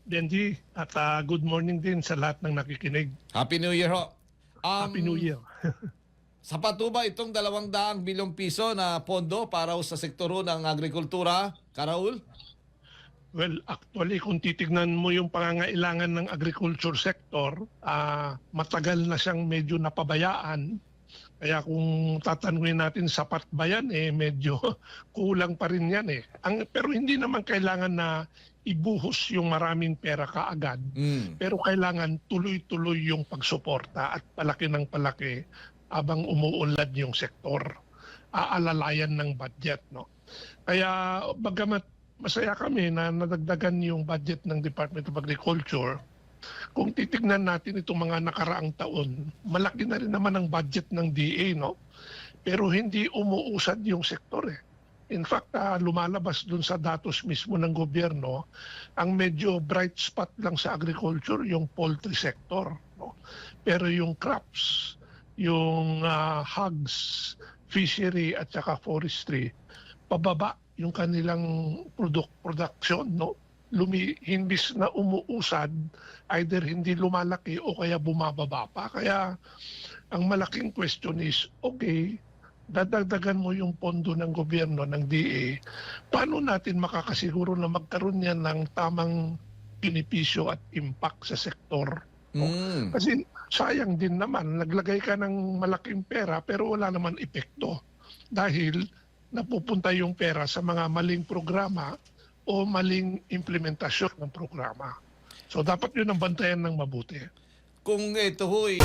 Benji, at good morning din sa lahat ng nakikinig. Happy New Year ho. Happy New Year. Sapat ho ba itong 200 bilyong piso na pondo para ho sa sektor ho ng agrikultura, Karaul? Well, actually, kung titignan mo yung pangangailangan ng agriculture sector, matagal na siyang medyo napabayaan. Kaya kung tatanungin natin sapat ba yan, medyo kulang pa rin yan. Pero hindi naman kailangan na ibuhos yung maraming pera kaagad. Pero kailangan tuloy-tuloy yung pagsuporta at palaki ng palaki habang umuunlad yung sektor. Aalalayan ng budget. No? Kaya bagamat masaya kami na nadagdagan yung budget ng Department of Agriculture, kung titignan natin itong mga nakaraang taon, malaki na rin naman ang budget ng DA, no? Pero hindi umuusad yung sektor In fact, lumalabas dun sa datos mismo ng gobyerno, ang medyo bright spot lang sa agriculture yung poultry sector, no? Pero yung crops, yung hogs, fishery at saka forestry, pababa yung kanilang production, no? Himbis na umuusad, either hindi lumalaki o kaya bumababa pa. Kaya ang malaking question is, okay, dadagdagan mo yung pondo ng gobyerno, ng DA, paano natin makakasiguro na magkaroon yan ng tamang benepisyo at impact sa sektor? Kasi sayang din naman, naglagay ka ng malaking pera pero wala naman epekto dahil napupunta yung pera sa mga maling programa o maling implementasyon ng programa. So dapat yun ang bantayan ng mabuti. Kung ito ho'y